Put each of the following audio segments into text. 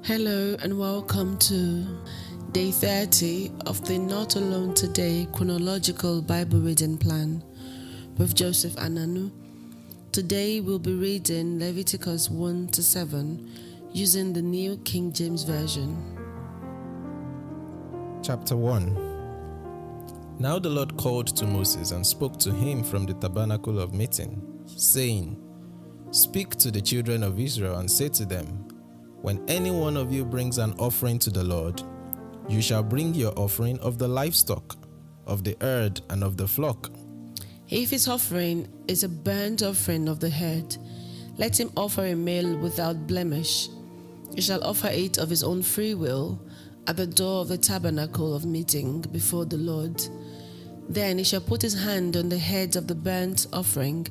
Hello and welcome to day 30 of the Not Alone Today Chronological Bible Reading Plan with Joseph and Anu. Today we'll be reading Leviticus 1 to 7 using the New King James Version. Chapter 1. Now the Lord called to Moses and spoke to him from the tabernacle of meeting, saying, Speak to the children of Israel and say to them, when any one of you brings an offering to the Lord, you shall bring your offering of the livestock, of the herd, and of the flock. If his offering is a burnt offering of the herd, let him offer a male without blemish. He shall offer it of his own free will at the door of the tabernacle of meeting before the Lord. Then he shall put his hand on the head of the burnt offering,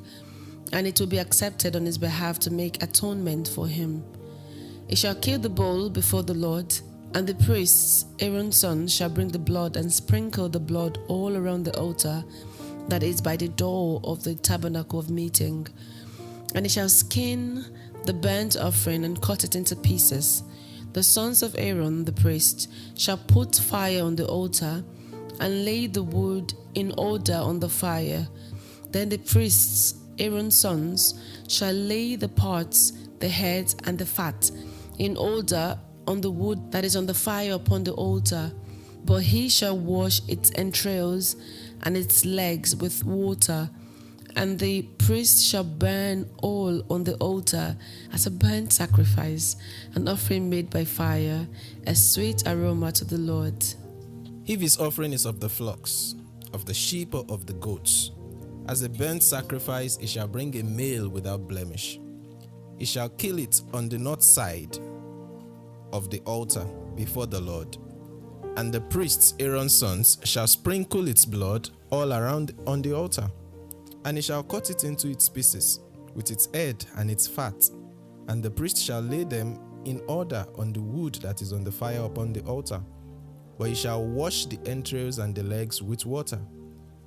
and it will be accepted on his behalf to make atonement for him. He shall kill the bull before the Lord, and the priests, Aaron's sons, shall bring the blood and sprinkle the blood all around the altar that is by the door of the tabernacle of meeting. And he shall skin the burnt offering and cut it into pieces. The sons of Aaron, the priest, shall put fire on the altar and lay the wood in order on the fire. Then the priests, Aaron's sons, shall lay the parts, the head, and the fat in order on the wood that is on the fire upon the altar. But he shall wash its entrails and its legs with water, and the priest shall burn all on the altar as a burnt sacrifice, an offering made by fire, a sweet aroma to the Lord. If his offering is of the flocks, of the sheep, or of the goats, as a burnt sacrifice he shall bring a male without blemish. He shall kill it on the north side of the altar before the Lord. And the priests, Aaron's sons, shall sprinkle its blood all around on the altar. And he shall cut it into its pieces, with its head and its fat. And the priest shall lay them in order on the wood that is on the fire upon the altar. But he shall wash the entrails and the legs with water.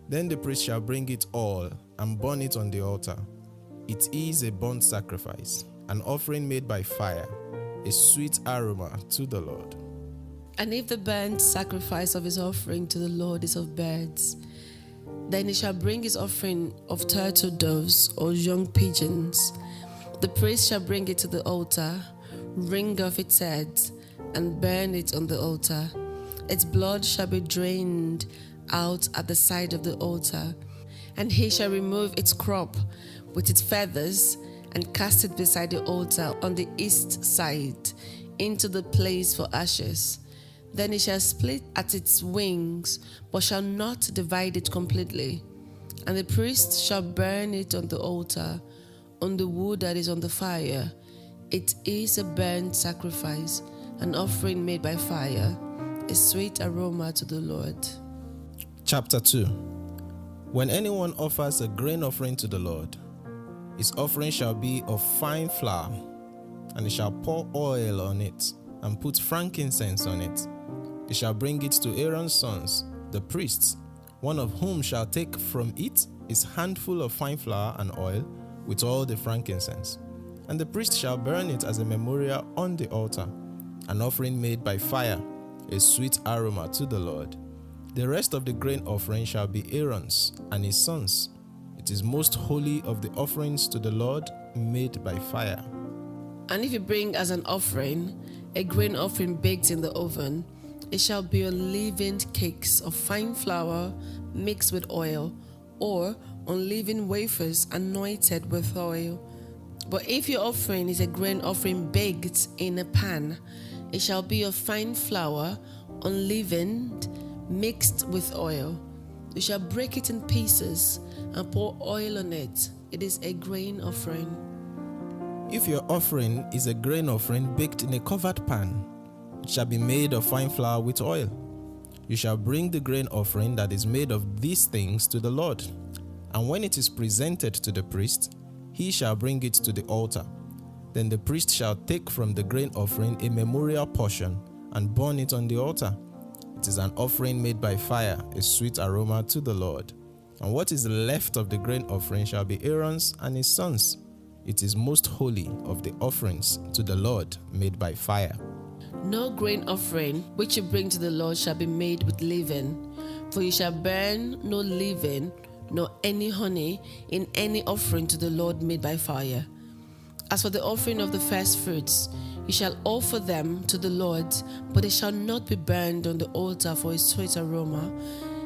Then the priest shall bring it all and burn it on the altar. It is a burnt sacrifice, an offering made by fire, a sweet aroma to the Lord. And if the burnt sacrifice of his offering to the Lord is of birds, then he shall bring his offering of turtle doves or young pigeons. The priest shall bring it to the altar, wring off its head, and burn it on the altar. Its blood shall be drained out at the side of the altar, and he shall remove its crop with its feathers and cast it beside the altar on the east side into the place for ashes. Then he shall split at its wings, but shall not divide it completely. And the priest shall burn it on the altar, on the wood that is on the fire. It is a burnt sacrifice, an offering made by fire, a sweet aroma to the Lord. Chapter 2. When anyone offers a grain offering to the Lord, his offering shall be of fine flour, and he shall pour oil on it, and put frankincense on it. He shall bring it to Aaron's sons, the priests, one of whom shall take from it his handful of fine flour and oil, with all the frankincense. And the priest shall burn it as a memorial on the altar, an offering made by fire, a sweet aroma to the Lord. The rest of the grain offering shall be Aaron's and his sons. It is most holy of the offerings to the Lord made by fire. And if you bring as an offering a grain offering baked in the oven, it shall be unleavened cakes of fine flour mixed with oil, or unleavened wafers anointed with oil. But if your offering is a grain offering baked in a pan, it shall be of fine flour, unleavened, mixed with oil. You shall break it in pieces and pour oil on it. It is a grain offering. If your offering is a grain offering baked in a covered pan, it shall be made of fine flour with oil. You shall bring the grain offering that is made of these things to the Lord. And when it is presented to the priest, he shall bring it to the altar. Then the priest shall take from the grain offering a memorial portion and burn it on the altar. It is an offering made by fire, a sweet aroma to the Lord. And what is left of the grain offering shall be Aaron's and his sons. It is most holy of the offerings to the Lord made by fire. No grain offering which you bring to the Lord shall be made with leaven, for you shall burn no leaven, nor any honey in any offering to the Lord made by fire. As for the offering of the first fruits, you shall offer them to the Lord, but they shall not be burned on the altar for a sweet aroma.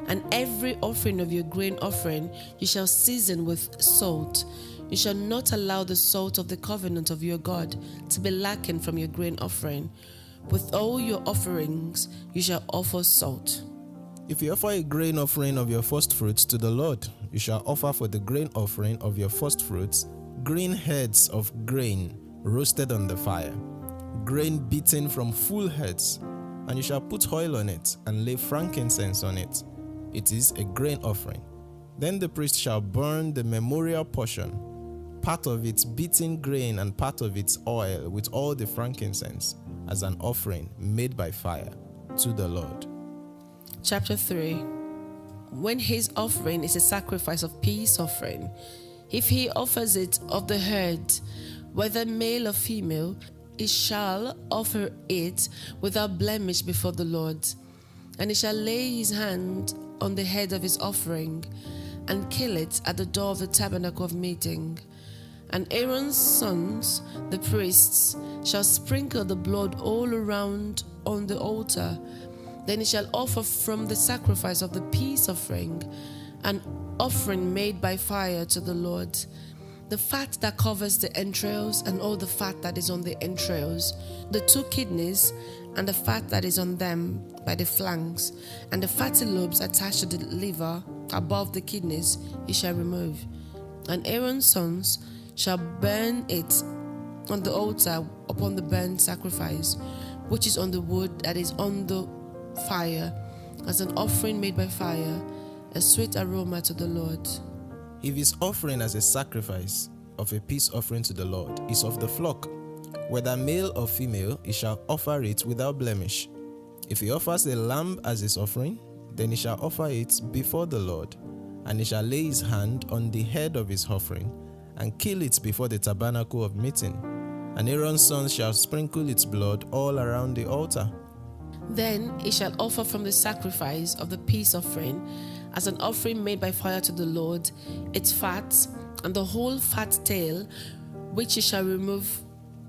And every offering of your grain offering you shall season with salt. You shall not allow the salt of the covenant of your God to be lacking from your grain offering. With all your offerings you shall offer salt. If you offer a grain offering of your first fruits to the Lord, you shall offer for the grain offering of your first fruits green heads of grain roasted on the fire, grain beaten from full heads, and you shall put oil on it and lay frankincense on it. It is a grain offering. Then the priest shall burn the memorial portion, part of its beaten grain and part of its oil with all the frankincense, as an offering made by fire to the Lord. Chapter 3. When his offering is a sacrifice of peace offering, if he offers it of the herd, whether male or female, he shall offer it without blemish before the Lord. And he shall lay his hand on the head of his offering, and kill it at the door of the tabernacle of meeting. And Aaron's sons, the priests, shall sprinkle the blood all around on the altar. Then he shall offer from the sacrifice of the peace offering an offering made by fire to the Lord, the fat that covers the entrails and all the fat that is on the entrails, the 2 kidneys and the fat that is on them by the flanks, and the fatty lobes attached to the liver above the kidneys he shall remove. And Aaron's sons shall burn it on the altar upon the burnt sacrifice, which is on the wood that is on the fire, as an offering made by fire, a sweet aroma to the Lord. If his offering as a sacrifice of a peace offering to the Lord is of the flock, whether male or female, he shall offer it without blemish. If he offers a lamb as his offering, then he shall offer it before the Lord, and he shall lay his hand on the head of his offering, and kill it before the tabernacle of meeting. And Aaron's sons shall sprinkle its blood all around the altar. Then he shall offer from the sacrifice of the peace offering, as an offering made by fire to the Lord, its fat, and the whole fat tail, which he shall remove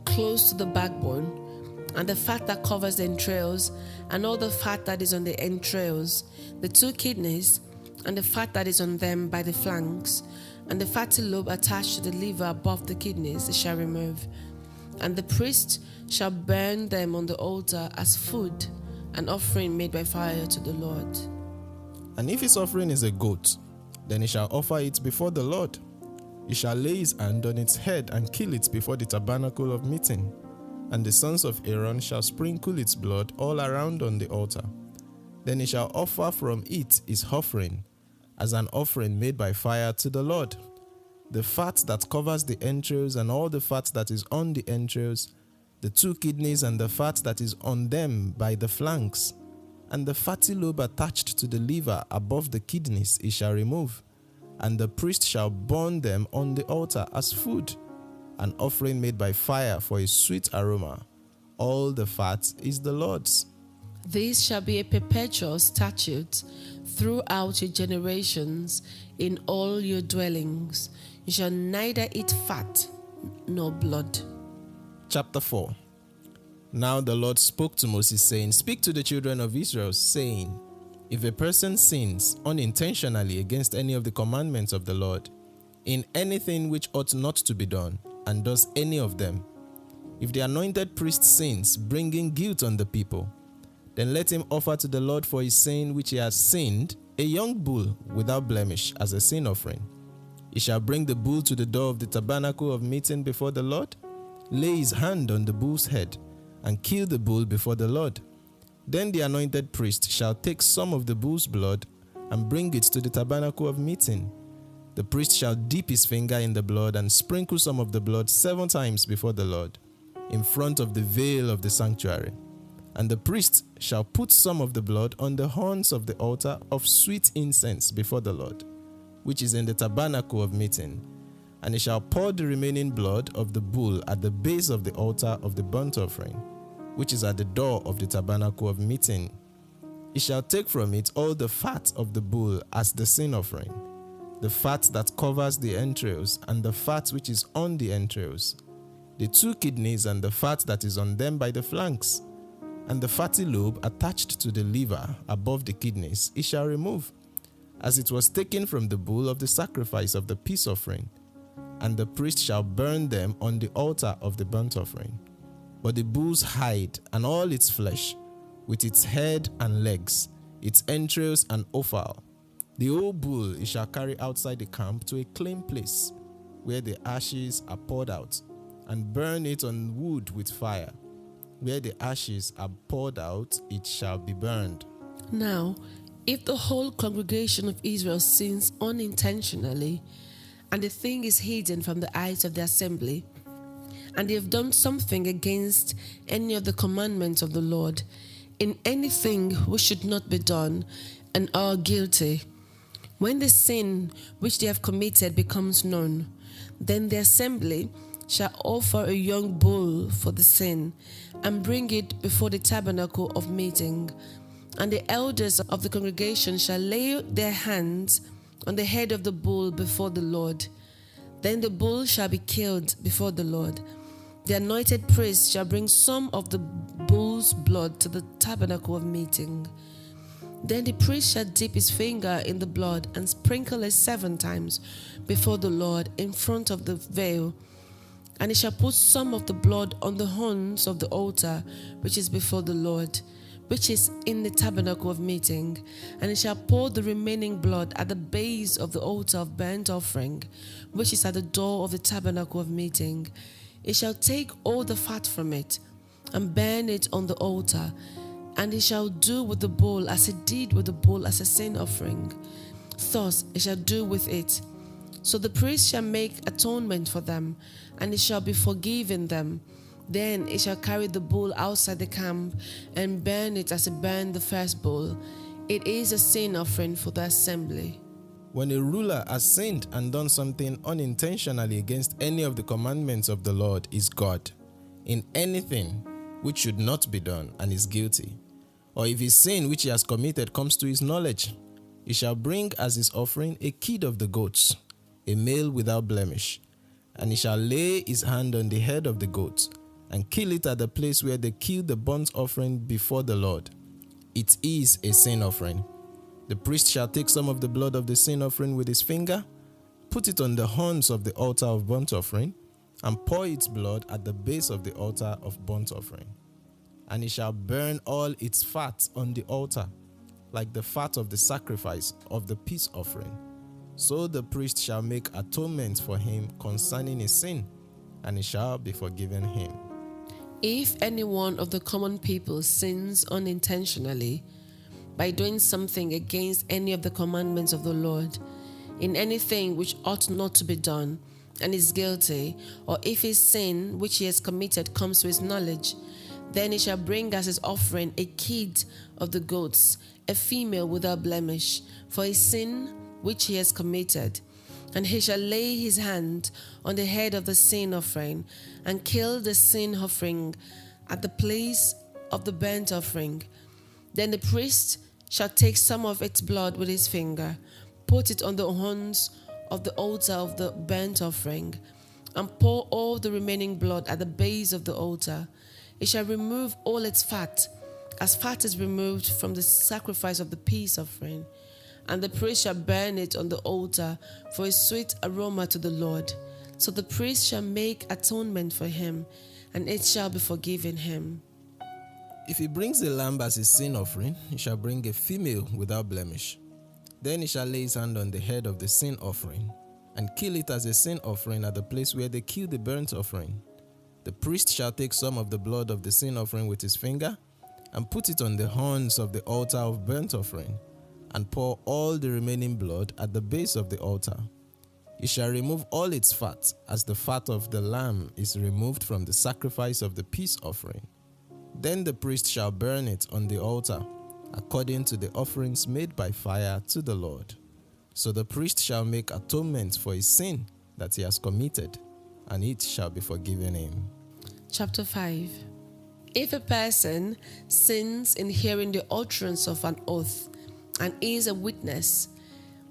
close to the backbone, and the fat that covers the entrails, and all the fat that is on the entrails, the 2 kidneys, and the fat that is on them by the flanks, and the fatty lobe attached to the liver above the kidneys he shall remove. And the priest shall burn them on the altar as food, an offering made by fire to the Lord. And if his offering is a goat, then he shall offer it before the Lord. He shall lay his hand on its head and kill it before the tabernacle of meeting. And the sons of Aaron shall sprinkle its blood all around on the altar. Then he shall offer from it his offering, as an offering made by fire to the Lord. The fat that covers the entrails and all the fat that is on the entrails, the 2 kidneys and the fat that is on them by the flanks, and the fatty lobe attached to the liver above the kidneys he shall remove. And the priest shall burn them on the altar as food, an offering made by fire for a sweet aroma. All the fat is the Lord's. This shall be a perpetual statute throughout your generations in all your dwellings. You shall neither eat fat nor blood. Chapter 4. Now the Lord spoke to Moses, saying, Speak to the children of Israel, saying, If a person sins unintentionally against any of the commandments of the Lord, in anything which ought not to be done, and does any of them, if the anointed priest sins, bringing guilt on the people, then let him offer to the Lord for his sin which he has sinned a young bull without blemish as a sin offering. He shall bring the bull to the door of the tabernacle of meeting before the Lord, lay his hand on the bull's head, and kill the bull before the Lord. Then the anointed priest shall take some of the bull's blood and bring it to the tabernacle of meeting. The priest shall dip his finger in the blood and sprinkle some of the blood 7 times before the Lord, in front of the veil of the sanctuary. And the priest shall put some of the blood on the horns of the altar of sweet incense before the Lord, which is in the tabernacle of meeting. And he shall pour the remaining blood of the bull at the base of the altar of the burnt offering. which is at the door of the tabernacle of meeting. He shall take from it all the fat of the bull as the sin offering, the fat that covers the entrails, and the fat which is on the entrails, the 2 kidneys and the fat that is on them by the flanks, and the fatty lobe attached to the liver above the kidneys he shall remove, as it was taken from the bull of the sacrifice of the peace offering, and the priest shall burn them on the altar of the burnt offering. But the bull's hide and all its flesh, with its head and legs, its entrails and offal, the whole bull he shall carry outside the camp to a clean place, where the ashes are poured out, and burn it on wood with fire. Where the ashes are poured out, it shall be burned. Now, if the whole congregation of Israel sins unintentionally, and the thing is hidden from the eyes of the assembly, and they have done something against any of the commandments of the Lord, in anything which should not be done, and are guilty, when the sin which they have committed becomes known, then the assembly shall offer a young bull for the sin, and bring it before the tabernacle of meeting. And the elders of the congregation shall lay their hands on the head of the bull before the Lord. Then the bull shall be killed before the Lord. The anointed priest shall bring some of the bull's blood to the tabernacle of meeting. Then the priest shall dip his finger in the blood and sprinkle it 7 times before the Lord in front of the veil. And he shall put some of the blood on the horns of the altar which is before the Lord, which is in the tabernacle of meeting. And he shall pour the remaining blood at the base of the altar of burnt offering, which is at the door of the tabernacle of meeting. He shall take all the fat from it, and burn it on the altar. And he shall do with the bull as he did with the bull as a sin offering. Thus he shall do with it. So the priest shall make atonement for them, and he shall be forgiven them. Then he shall carry the bull outside the camp and burn it as he burned the first bull. It is a sin offering for the assembly. When a ruler has sinned and done something unintentionally against any of the commandments of the Lord is God, in anything which should not be done, and is guilty, or if his sin which he has committed comes to his knowledge, he shall bring as his offering a kid of the goats, a male without blemish, and he shall lay his hand on the head of the goat, and kill it at the place where they kill the burnt offering before the Lord. It is a sin offering. The priest shall take some of the blood of the sin offering with his finger, put it on the horns of the altar of burnt offering, and pour its blood at the base of the altar of burnt offering. And he shall burn all its fat on the altar, like the fat of the sacrifice of the peace offering. So the priest shall make atonement for him concerning his sin, and it shall be forgiven him. If any one of the common people sins unintentionally by doing something against any of the commandments of the Lord, in anything which ought not to be done, and is guilty, or if his sin which he has committed comes to his knowledge, then he shall bring as his offering a kid of the goats, a female without blemish, for his sin which he has committed. And he shall lay his hand on the head of the sin offering, and kill the sin offering at the place of the burnt offering. Then the priest shall take some of its blood with his finger, put it on the horns of the altar of the burnt offering, and pour all the remaining blood at the base of the altar. He shall remove all its fat, as fat is removed from the sacrifice of the peace offering. And the priest shall burn it on the altar for a sweet aroma to the Lord. So the priest shall make atonement for him, and it shall be forgiven him. If he brings a lamb as his sin offering, he shall bring a female without blemish. Then he shall lay his hand on the head of the sin offering, and kill it as a sin offering at the place where they kill the burnt offering. The priest shall take some of the blood of the sin offering with his finger, and put it on the horns of the altar of burnt offering, and pour all the remaining blood at the base of the altar. He shall remove all its fat, as the fat of the lamb is removed from the sacrifice of the peace offering. Then the priest shall burn it on the altar, according to the offerings made by fire to the Lord. So the priest shall make atonement for his sin that he has committed, and it shall be forgiven him. Chapter 5. If a person sins in hearing the utterance of an oath and is a witness,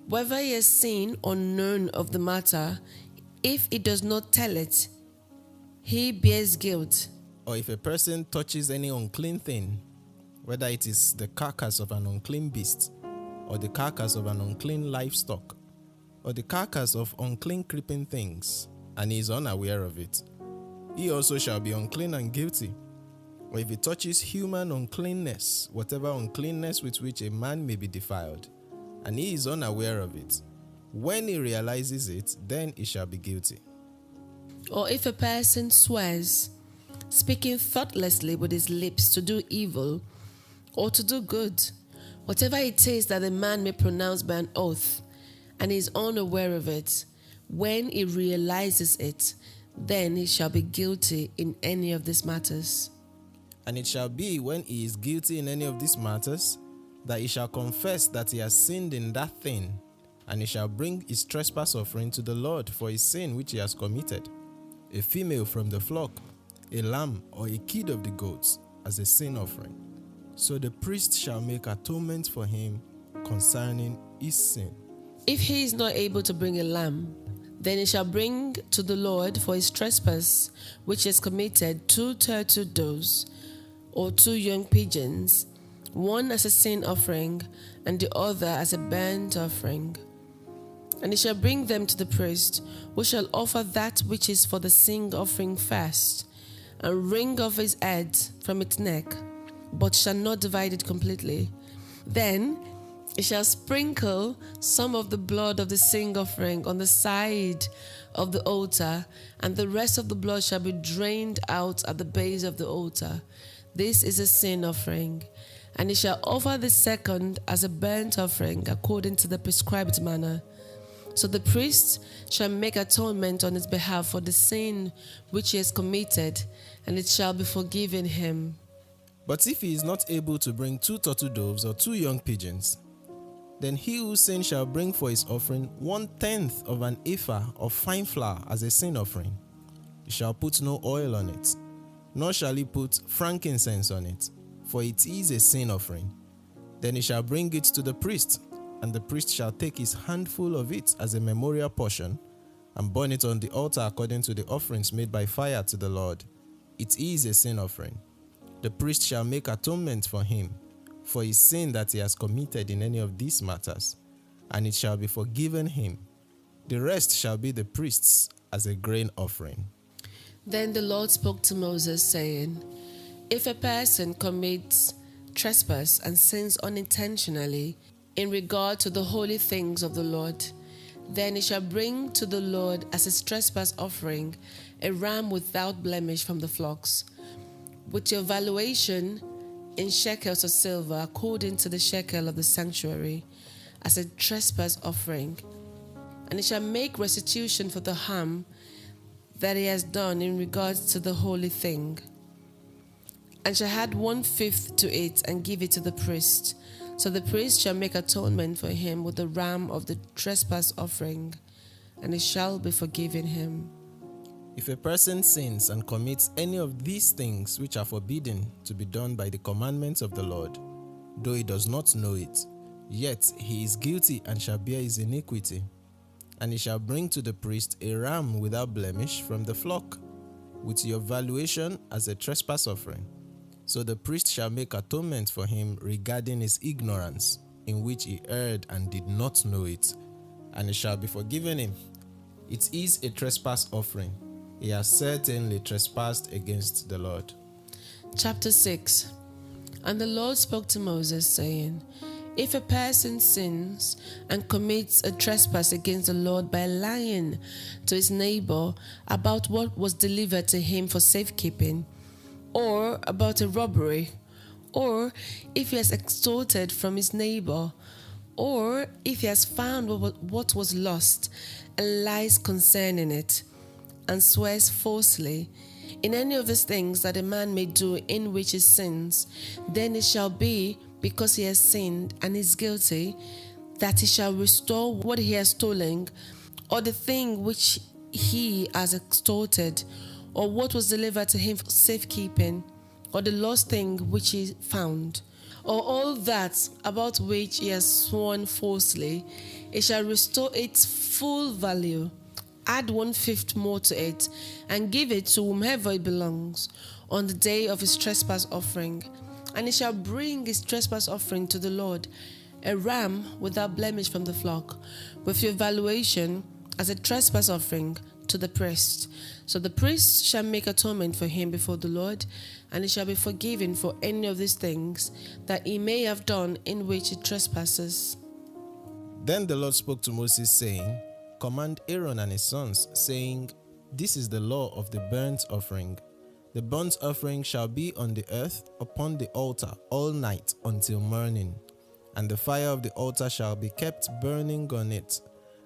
whether he has seen or known of the matter, if he does not tell it, he bears guilt. Or if a person touches any unclean thing, whether it is the carcass of an unclean beast, or the carcass of an unclean livestock, or the carcass of unclean creeping things, and he is unaware of it, he also shall be unclean and guilty. Or if he touches human uncleanness, whatever uncleanness with which a man may be defiled, and he is unaware of it, when he realizes it, then he shall be guilty. Or if a person swears, speaking thoughtlessly with his lips to do evil or to do good, whatever it is that a man may pronounce by an oath, and is unaware of it, when he realizes it, then he shall be guilty in any of these matters. And it shall be when he is guilty in any of these matters, that he shall confess that he has sinned in that thing, and he shall bring his trespass offering to the Lord for his sin which he has committed, a female from the flock, a lamb or a kid of the goats, as a sin offering. So the priest shall make atonement for him concerning his sin. If he is not able to bring a lamb, then he shall bring to the Lord for his trespass which he has committed 2 turtle doves or 2 young pigeons, one as a sin offering and the other as a burnt offering. And he shall bring them to the priest, who shall offer that which is for the sin offering first, and wring off his head from its neck, but shall not divide it completely. Then he shall sprinkle some of the blood of the sin offering on the side of the altar, and the rest of the blood shall be drained out at the base of the altar. This is a sin offering. And he shall offer the second as a burnt offering according to the prescribed manner. So the priest shall make atonement on his behalf for the sin which he has committed, and it shall be forgiven him. But if he is not able to bring 2 turtle doves or 2 young pigeons, then he who sinned shall bring for his offering 1/10 of an ephah of fine flour as a sin offering. He shall put no oil on it, nor shall he put frankincense on it, for it is a sin offering. Then he shall bring it to the priest, and the priest shall take his handful of it as a memorial portion, and burn it on the altar according to the offerings made by fire to the Lord. It is a sin offering. The priest shall make atonement for him, for his sin that he has committed in any of these matters, and it shall be forgiven him. The rest shall be the priest's as a grain offering. Then the Lord spoke to Moses, saying, If a person commits trespass and sins unintentionally in regard to the holy things of the Lord, then he shall bring to the Lord as his trespass offering a ram without blemish from the flocks, with your valuation in shekels of silver according to the shekel of the sanctuary, as a trespass offering. And he shall make restitution for the harm that he has done in regards to the holy thing, and shall add 1/5 to it and give it to the priest. So the priest shall make atonement for him with the ram of the trespass offering, and it shall be forgiven him. If a person sins and commits any of these things which are forbidden to be done by the commandments of the Lord, though he does not know it, yet he is guilty and shall bear his iniquity. And he shall bring to the priest a ram without blemish from the flock, with your valuation as a trespass offering. So the priest shall make atonement for him regarding his ignorance, in which he erred and did not know it, and it shall be forgiven him. It is a trespass offering. He has certainly trespassed against the Lord. Chapter 6. And the Lord spoke to Moses, saying, If a person sins and commits a trespass against the Lord by lying to his neighbor about what was delivered to him for safekeeping, or about a robbery, or if he has extorted from his neighbor, or if he has found what was lost and lies concerning it, and swears falsely, in any of these things that a man may do in which he sins, then it shall be, because he has sinned and is guilty, that he shall restore what he has stolen, or the thing which he has extorted, or what was delivered to him for safekeeping, or the lost thing which he found, or all that about which he has sworn falsely, he shall restore its full value, add 1/5 more to it, and give it to whomever it belongs on the day of his trespass offering. And he shall bring his trespass offering to the Lord, a ram without blemish from the flock, with your valuation as a trespass offering to the priest. So the priest shall make atonement for him before the Lord, and he shall be forgiven for any of these things that he may have done in which he trespasses. Then the Lord spoke to Moses, saying, Command Aaron and his sons, saying, This is the law of the burnt offering. The burnt offering shall be on the earth upon the altar all night until morning, and the fire of the altar shall be kept burning on it.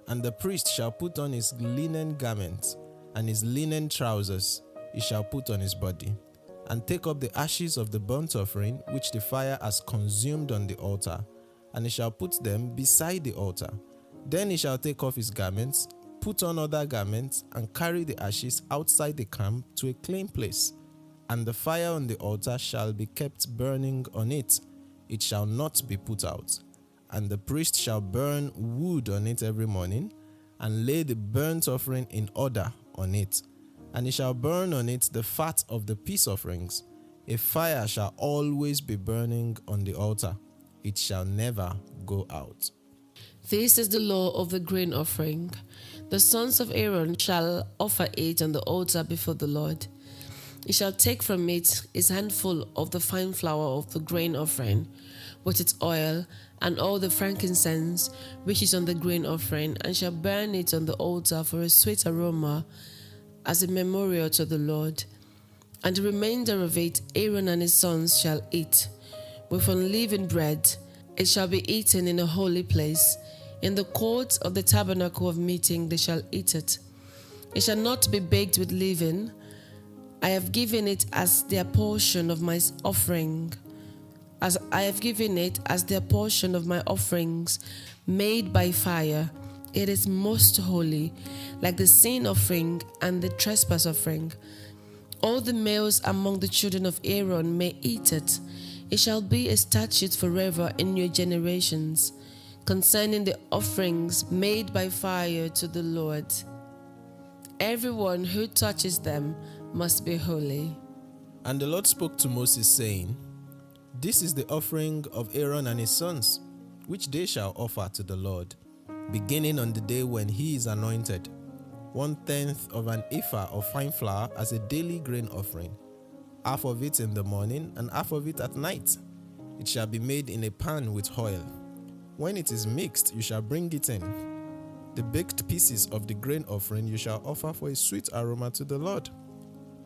And the priest shall put on his linen garments, and his linen trousers he shall put on his body, and take up the ashes of the burnt offering which the fire has consumed on the altar, and he shall put them beside the altar. Then he shall take off his garments, put on other garments, and carry the ashes outside the camp to a clean place. And the fire on the altar shall be kept burning on it, it shall not be put out. And the priest shall burn wood on it every morning, and lay the burnt offering in order on it. And he shall burn on it the fat of the peace offerings. A fire shall always be burning on the altar, it shall never go out. This is the law of the grain offering. The sons of Aaron shall offer it on the altar before the Lord. He shall take from it his handful of the fine flour of the grain offering, with its oil, and all the frankincense which is on the grain offering, and shall burn it on the altar for a sweet aroma, as a memorial to the Lord. And the remainder of it Aaron and his sons shall eat, with unleavened bread. It shall be eaten in a holy place. In the court of the tabernacle of meeting they shall eat it. It shall not be baked with leaven. I have given it as their portion of my offering, as I have given it as their portion of my offerings made by fire. It is most holy, like the sin offering and the trespass offering. All the males among the children of Aaron may eat it. It shall be a statute forever in your generations, concerning the offerings made by fire to the Lord. Everyone who touches them must be holy. And the Lord spoke to Moses, saying, This is the offering of Aaron and his sons, which they shall offer to the Lord, beginning on the day when he is anointed, 1/10 of an ephah of fine flour as a daily grain offering, half of it in the morning and half of it at night. It shall be made in a pan with oil. When it is mixed, you shall bring it in. The baked pieces of the grain offering you shall offer for a sweet aroma to the Lord.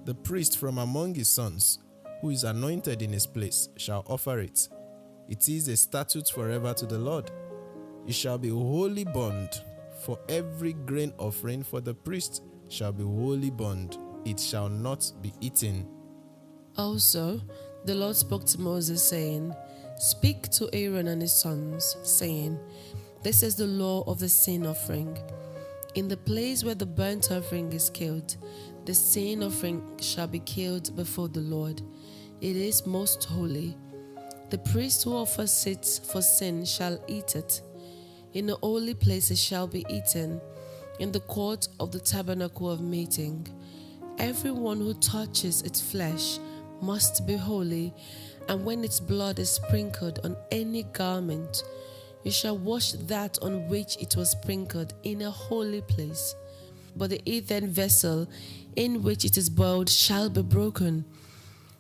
The priest from among his sons, who is anointed in his place, shall offer it. It is a statute forever to the Lord. It shall be wholly burned, for every grain offering for the priest shall be wholly burned. It shall not be eaten. Also, the Lord spoke to Moses, saying, Speak to Aaron and his sons, saying, This is the law of the sin offering. In the place where the burnt offering is killed, the sin offering shall be killed before the Lord. It is most holy. The priest who offers it for sin shall eat it. In the holy place it shall be eaten, in the court of the tabernacle of meeting. Everyone who touches its flesh must be holy, and when its blood is sprinkled on any garment, you shall wash that on which it was sprinkled in a holy place. But the earthen vessel in which it is boiled shall be broken.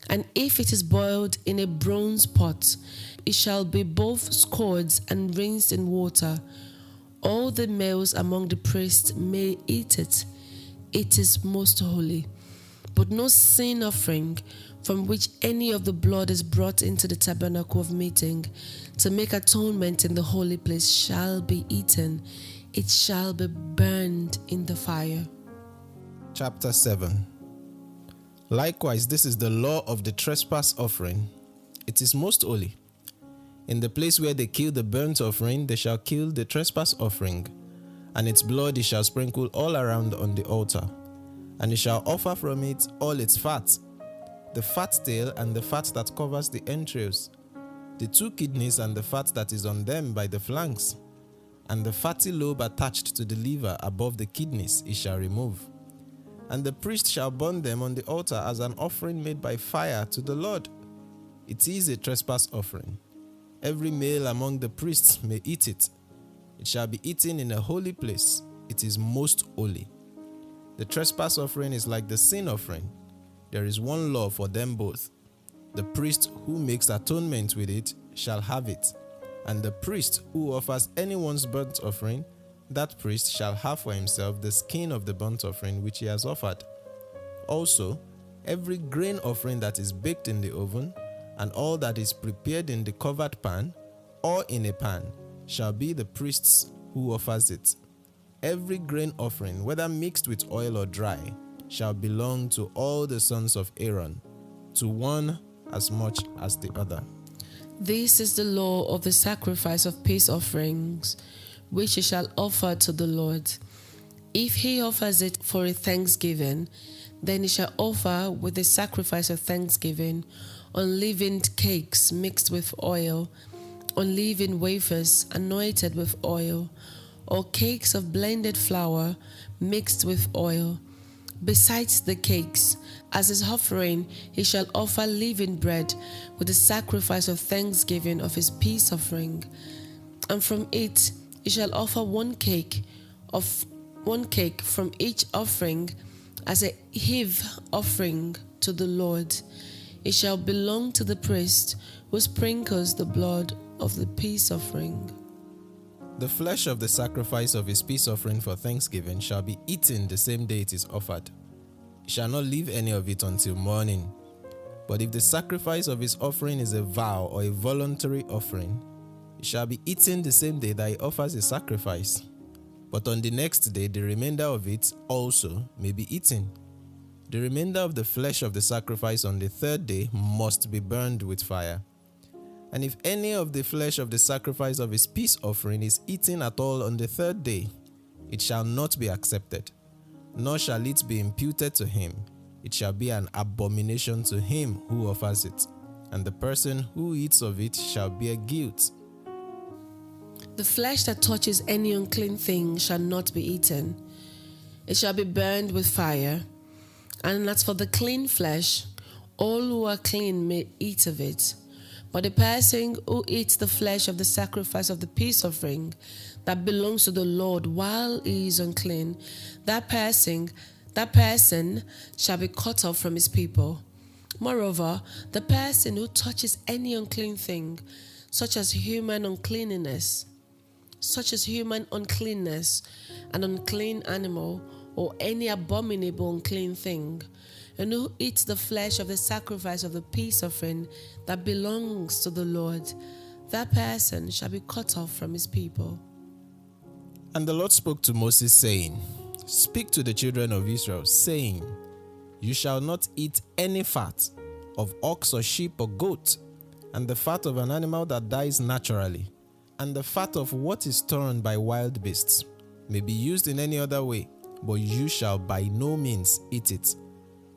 And if it is boiled in a bronze pot, it shall be both scoured and rinsed in water. All the males among the priests may eat it. It is most holy. But no sin offering from which any of the blood is brought into the tabernacle of meeting to make atonement in the holy place shall be eaten. It shall be burned in the fire. Chapter 7. Likewise, this is the law of the trespass offering. It is most holy. In the place where they kill the burnt offering, they shall kill the trespass offering, and its blood he shall sprinkle all around on the altar, and he shall offer from it all its fat. the fat tail and the fat that covers the entrails, the 2 kidneys and the fat that is on them by the flanks, and the fatty lobe attached to the liver above the kidneys he shall remove. And the priest shall burn them on the altar as an offering made by fire to the Lord. It is a trespass offering. Every male among the priests may eat it. It shall be eaten in a holy place. It is most holy. The trespass offering is like the sin offering. There is one law for them both. The priest who makes atonement with it shall have it, and the priest who offers anyone's burnt offering, that priest shall have for himself the skin of the burnt offering which he has offered. Also, every grain offering that is baked in the oven, and all that is prepared in the covered pan, or in a pan, shall be the priest's who offers it. Every grain offering, whether mixed with oil or dry, shall belong to all the sons of Aaron, to one as much as the other. This is the law of the sacrifice of peace offerings, which he shall offer to the Lord. If he offers it for a thanksgiving, then he shall offer with the sacrifice of thanksgiving unleavened cakes mixed with oil, unleavened wafers anointed with oil, or cakes of blended flour mixed with oil. Besides the cakes, as his offering, he shall offer leavened bread with the sacrifice of thanksgiving of his peace offering. And from it he shall offer one cake from each offering as a heave offering to the Lord. It shall belong to the priest who sprinkles the blood of the peace offering. The flesh of the sacrifice of his peace offering for thanksgiving shall be eaten the same day it is offered. He shall not leave any of it until morning. But if the sacrifice of his offering is a vow or a voluntary offering, it shall be eaten the same day that he offers a sacrifice. But on the next day the remainder of it also may be eaten. The remainder of the flesh of the sacrifice on the 3rd day must be burned with fire. And if any of the flesh of the sacrifice of his peace offering is eaten at all on the 3rd day, it shall not be accepted, nor shall it be imputed to him. It shall be an abomination to him who offers it, and the person who eats of it shall bear guilt. The flesh that touches any unclean thing shall not be eaten. It shall be burned with fire. And as for the clean flesh, all who are clean may eat of it. But the person who eats the flesh of the sacrifice of the peace offering that belongs to the Lord while he is unclean, that person shall be cut off from his people. Moreover, the person who touches any unclean thing, such as human uncleanness, an unclean animal, or any abominable unclean thing, and who eats the flesh of the sacrifice of the peace offering that belongs to the Lord, that person shall be cut off from his people. And the Lord spoke to Moses, saying, Speak to the children of Israel, saying, You shall not eat any fat of ox or sheep or goat, and the fat of an animal that dies naturally, and the fat of what is torn by wild beasts may be used in any other way, but you shall by no means eat it.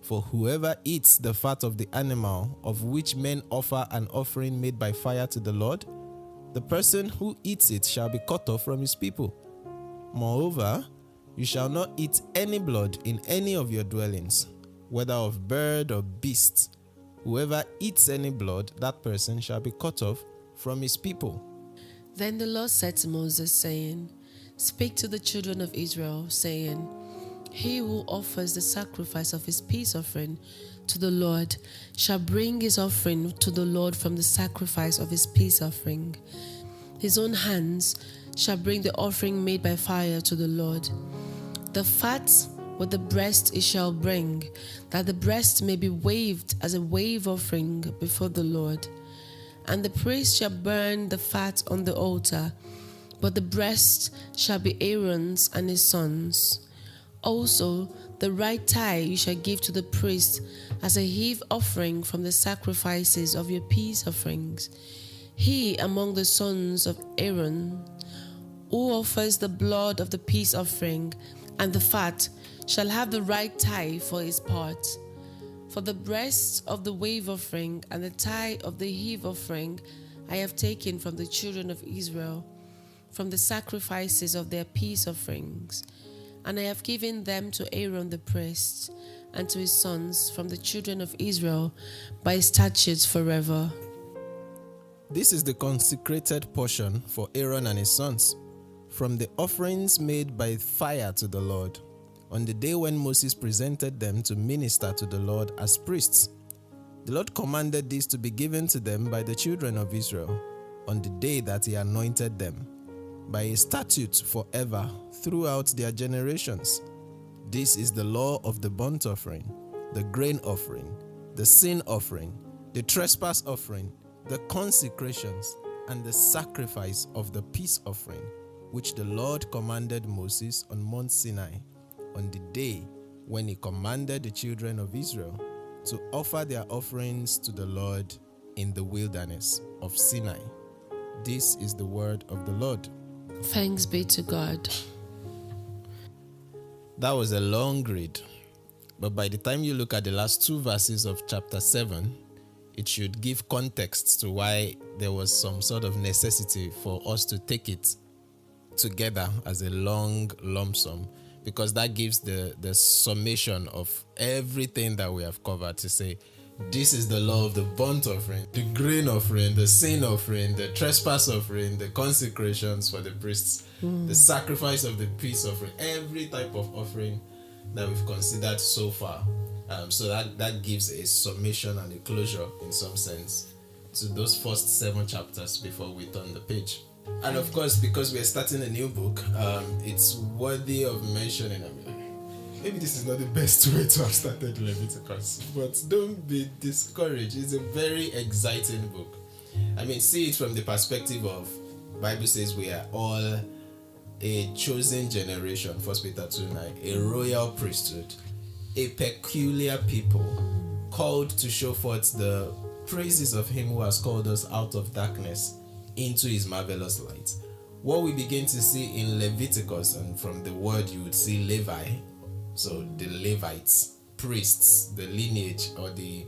For whoever eats the fat of the animal of which men offer an offering made by fire to the Lord, the person who eats it shall be cut off from his people. Moreover, you shall not eat any blood in any of your dwellings, whether of bird or beast. Whoever eats any blood, that person shall be cut off from his people. Then the Lord said to Moses, saying, Speak to the children of Israel, saying, He who offers the sacrifice of his peace offering to the Lord shall bring his offering to the Lord from the sacrifice of his peace offering. His own hands shall bring the offering made by fire to the Lord. The fat with the breast he shall bring, that the breast may be waved as a wave offering before the Lord. And the priest shall burn the fat on the altar, but the breast shall be Aaron's and his sons'. Also, the right thigh you shall give to the priest as a heave offering from the sacrifices of your peace offerings. He among the sons of Aaron, who offers the blood of the peace offering and the fat, shall have the right thigh for his part. For the breast of the wave offering and the tie of the heave offering I have taken from the children of Israel, from the sacrifices of their peace offerings, and I have given them to Aaron the priest and to his sons from the children of Israel by statutes forever. This is the consecrated portion for Aaron and his sons, from the offerings made by fire to the Lord, on the day when Moses presented them to minister to the Lord as priests. The Lord commanded this to be given to them by the children of Israel, on the day that he anointed them, by a statute forever throughout their generations. This is the law of the burnt offering, the grain offering, the sin offering, the trespass offering, the consecrations, and the sacrifice of the peace offering, which the Lord commanded Moses on Mount Sinai, on the day when he commanded the children of Israel to offer their offerings to the Lord in the wilderness of Sinai. This is the word of the Lord. Thanks be to God. That was a long read, but by the time you look at the last 2 verses of chapter 7, it should give context to why there was some sort of necessity for us to take it together as a long lump sum, because that gives the summation of everything that we have covered, to say, this is the law of the burnt offering, the grain offering, the sin offering, the trespass offering, the consecrations for the priests, the sacrifice of the peace offering, every type of offering that we've considered so far. So that gives a summation and a closure, in some sense, to those first 7 chapters before we turn the page. And of course, because we're starting a new book, it's worthy of mentioning. Maybe this is not the best way to have started Leviticus, but don't be discouraged. It's a very exciting book. See it from the perspective of, Bible says we are all a chosen generation, 1 Peter 2:9, a royal priesthood, a peculiar people, called to show forth the praises of him who has called us out of darkness into his marvelous light. What we begin to see in Leviticus, and from the word you would see Levi, so the Levites, priests, the lineage or the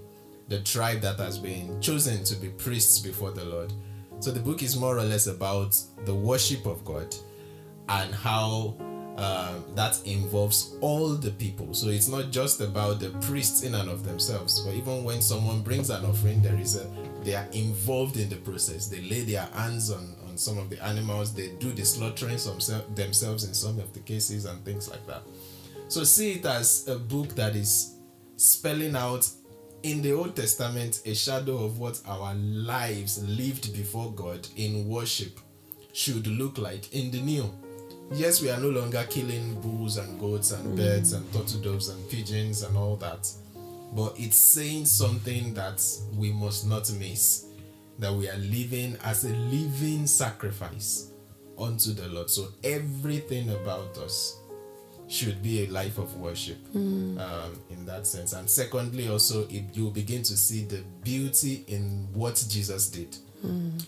tribe that has been chosen to be priests before the Lord. So the book is more or less about the worship of God and how that involves all the people. So it's not just about the priests in and of themselves, but even when someone brings an offering, they are involved in the process. They lay their hands on some of the animals, they do the slaughtering themselves in some of the cases and things like that. So see it as a book that is spelling out in the Old Testament a shadow of what our lives lived before God in worship should look like in the New. Yes, we are no longer killing bulls and goats and birds and turtle doves and pigeons and all that, but it's saying something that we must not miss, that we are living as a living sacrifice unto the Lord. So everything about us should be a life of worship in that sense. And secondly, also, you begin to see the beauty in what Jesus did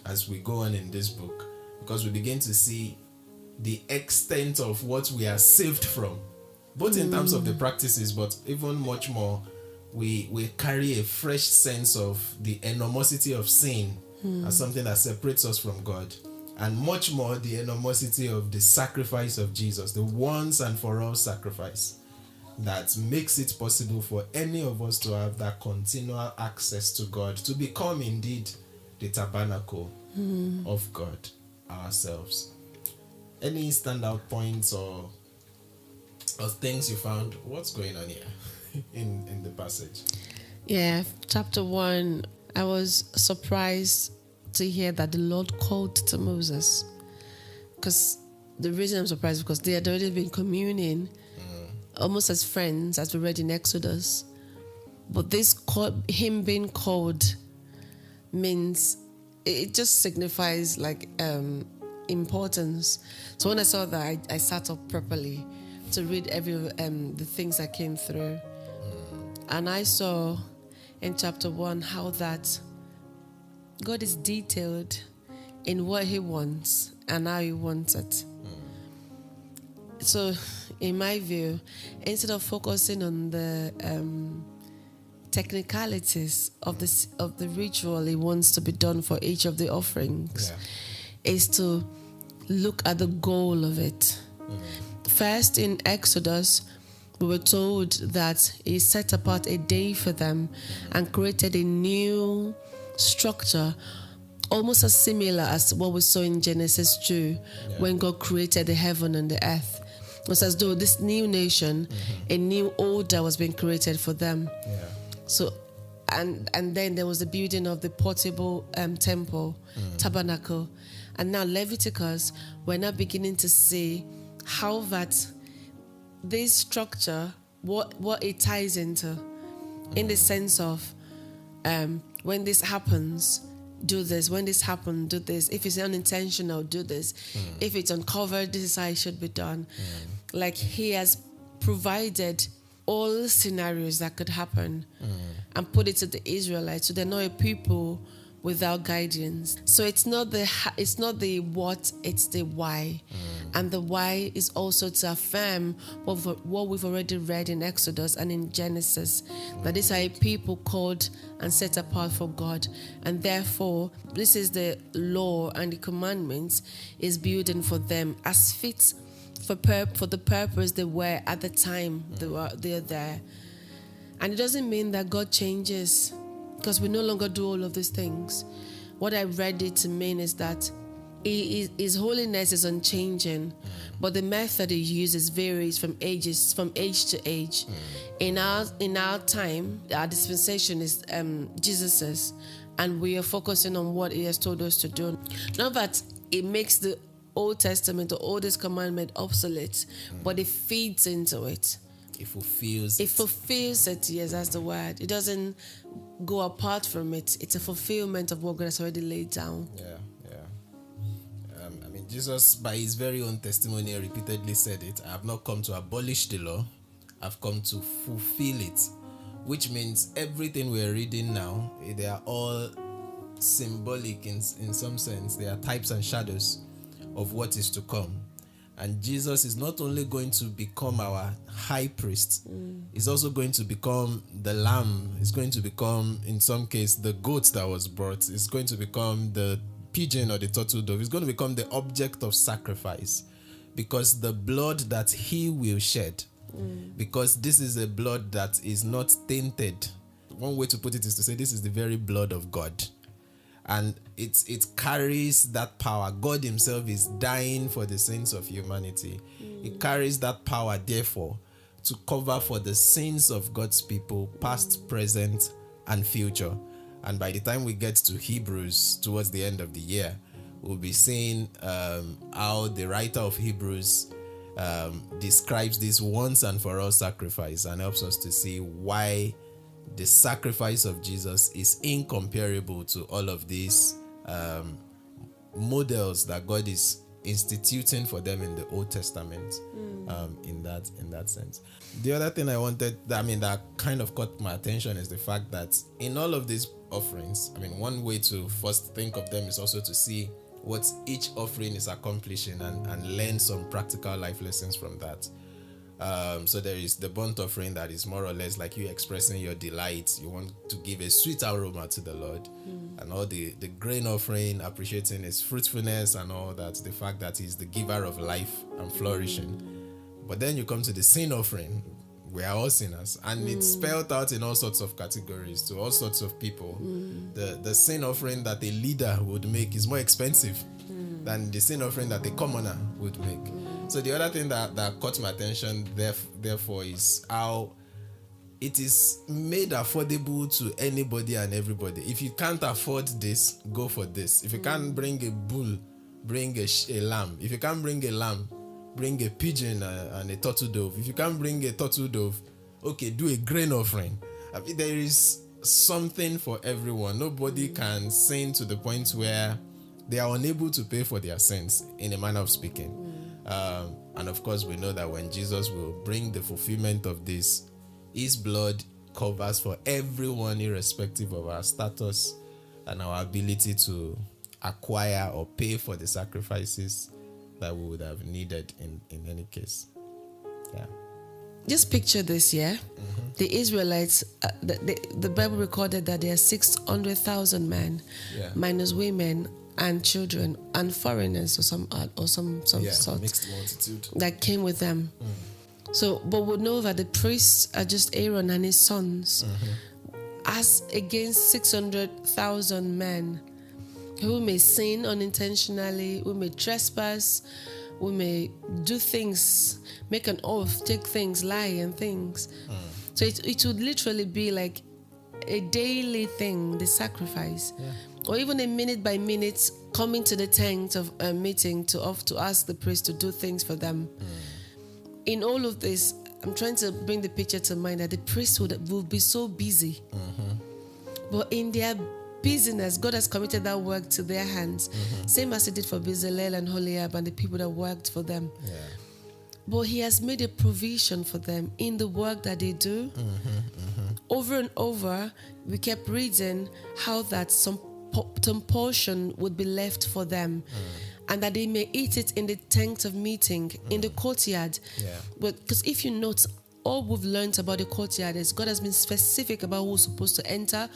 as we go on in this book, because we begin to see the extent of what we are saved from, both in terms of the practices, but even much more, we carry a fresh sense of the enormosity of sin as something that separates us from God, and much more the enormosity of the sacrifice of Jesus, the once and for all sacrifice that makes it possible for any of us to have that continual access to God, to become indeed the tabernacle of God ourselves. Any standout points or things you found? What's going on here in the passage? Yeah, chapter 1, I was surprised to hear that the Lord called to Moses. Because the reason I'm surprised is because they had already been communing almost as friends, as we read in Exodus. But this him being called means, it just signifies like importance. So when I saw that, I sat up properly to read the things that came through. And I saw in chapter 1 how that God is detailed in what he wants and how he wants it. So in my view, instead of focusing on the technicalities of the ritual he wants to be done for each of the offerings is to look at the goal of it. First, in Exodus, we were told that he set apart a day for them and created a new structure, almost as similar as what we saw in Genesis 2, when God created the heaven and the earth. It was as though this new nation, a new order was being created for them. So, and then there was the building of the portable temple, tabernacle. And now Leviticus, we're now beginning to see how that this structure, what it ties into, in the sense of when this happens, do this. When this happens, do this. If it's unintentional, do this. If it's uncovered, this is how it should be done. Like he has provided all scenarios that could happen and put it to the Israelites, so they're not a people without guidance. So it's not the what, it's the why. And the why is also to affirm what we've already read in Exodus and in Genesis, that these are a people called and set apart for God. And therefore, this is the law and the commandments is building for them as fit for the purpose they were at the time they're there. And it doesn't mean that God changes, because we no longer do all of these things. What I read it to mean is that His holiness is unchanging, but the method He uses varies from age to age. In our time, our dispensation is Jesus's, and we are focusing on what He has told us to do. Not that it makes the Old Testament, the oldest commandment, obsolete, but it feeds into it. It fulfills it. Yes, that's the word. It doesn't go apart from it. It's a fulfillment of what God has already laid down. Jesus, by his very own testimony, repeatedly said it. I have not come to abolish the law. I've come to fulfill it. Which means everything we're reading now, they are all symbolic in some sense. They are types and shadows of what is to come. And Jesus is not only going to become our high priest, he's also going to become the lamb. He's going to become, in some case, the goat that was brought. He's going to become the pigeon or the turtle dove. He's going to become the object of sacrifice, because the blood that he will shed, because this is a blood that is not tainted. One way to put it is to say this is the very blood of God. And it carries that power. God himself is dying for the sins of humanity. It carries that power, therefore, to cover for the sins of God's people, past, present, and future. And by the time we get to Hebrews, towards the end of the year, we'll be seeing how the writer of Hebrews describes this once and for all sacrifice, and helps us to see why the sacrifice of Jesus is incomparable to all of these models that God is instituting for them in the Old Testament. In that sense, the other thing that kind of caught my attention is the fact that in all of these offerings, one way to first think of them is also to see what each offering is accomplishing and learn some practical life lessons from that. So there is the burnt offering that is more or less like you expressing your delight. You want to give a sweet aroma to the Lord. And all the grain offering, appreciating his fruitfulness and all that, the fact that he's the giver of life and flourishing. But then you come to the sin offering. We are all sinners, and it's spelled out in all sorts of categories to all sorts of people. The sin offering that a leader would make is more expensive than the sin offering that a commoner would make. So the other thing that caught my attention therefore is how it is made affordable to anybody and everybody. If you can't afford this, go for this. If you can't bring a bull, bring a lamb. If you can't bring a lamb, bring a pigeon and a turtle dove. If you can't bring a turtle dove, okay, do a grain offering. There is something for everyone. Nobody can sin to the point where they are unable to pay for their sins, in a manner of speaking. And of course, we know that when Jesus will bring the fulfillment of this, his blood covers for everyone, irrespective of our status and our ability to acquire or pay for the sacrifices that we would have needed in any case. Yeah. just picture this, yeah? The Israelites, the Bible recorded that there are 600,000 men, minus women and children and foreigners or some sort mixed multitude that came with them. So, but we know that the priests are just Aaron and his sons, as against 600,000 men who may sin unintentionally, who may trespass, who may do things, make an oath, take things, lie and things. So it would literally be like a daily thing, the sacrifice. Or even a minute by minute coming to the tent of a meeting to ask the priest to do things for them. In all of this, I'm trying to bring the picture to mind that the priest will be so busy. But in their busyness, God has committed that work to their hands. Same as he did for Bezalel and Holiab and the people that worked for them. But he has made a provision for them in the work that they do. Over and over, we kept reading how that some portion would be left for them. And that they may eat it in the tent of meeting, in the courtyard. But because if you note, all we've learned about the courtyard is God has been specific about who's supposed to enter,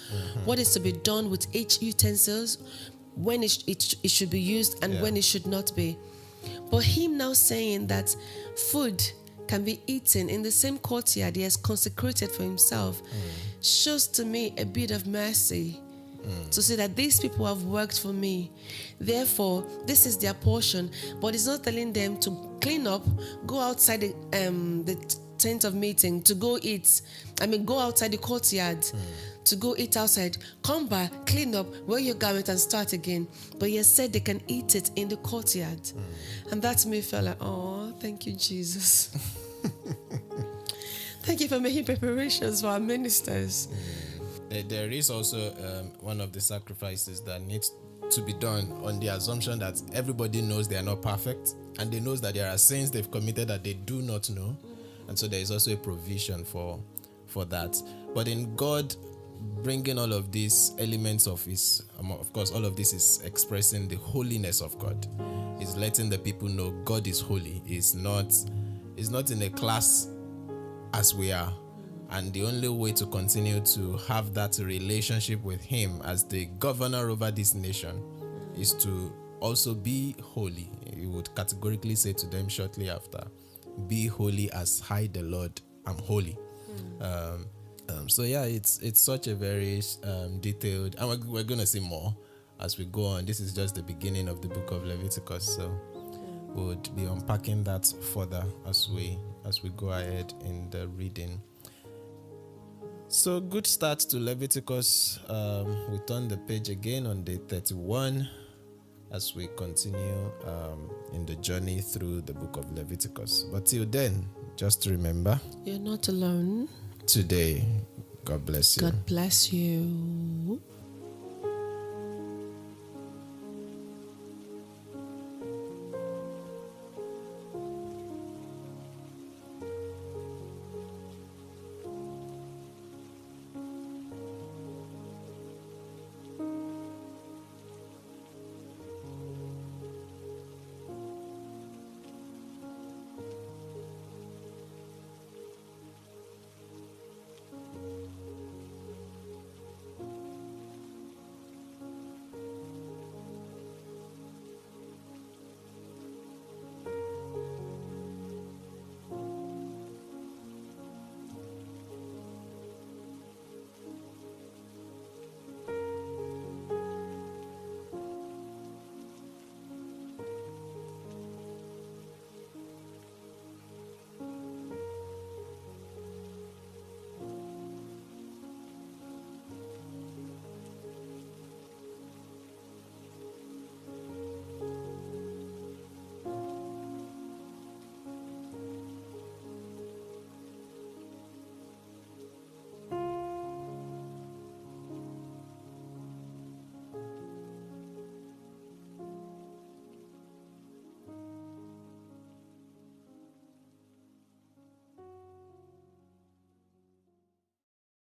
what is to be done with each utensils, when it should be used and when it should not be. But him now saying that food can be eaten in the same courtyard he has consecrated for himself shows to me a bit of mercy. To say that these people have worked for me, therefore this is their portion. But it's not telling them to clean up, go outside the tent of meeting to go eat. Go outside the courtyard to go eat outside, come back, clean up, wear your garment and start again. But he has said they can eat it in the courtyard. And that to me felt like, oh, thank you, Jesus. Thank you for making preparations for our ministers. There is also one of the sacrifices that needs to be done on the assumption that everybody knows they are not perfect, and they knows that there are sins they've committed that they do not know, and so there is also a provision for that. But in God bringing all of these elements of his, of course, all of this is expressing the holiness of God. Is letting the people know God is holy. Is not in a class as we are. And the only way to continue to have that relationship with him as the governor over this nation is to also be holy. He would categorically say to them shortly after, be holy as I, the Lord, am holy. So it's such a very detailed, and we're going to see more as we go on. This is just the beginning of the book of Leviticus, so we'll be unpacking that further as we go ahead in the reading. So good start to Leviticus. We turn the page again on day 31 as we continue in the journey through the book of Leviticus. But till then, just remember, you're not alone. Today, God bless you. God bless you.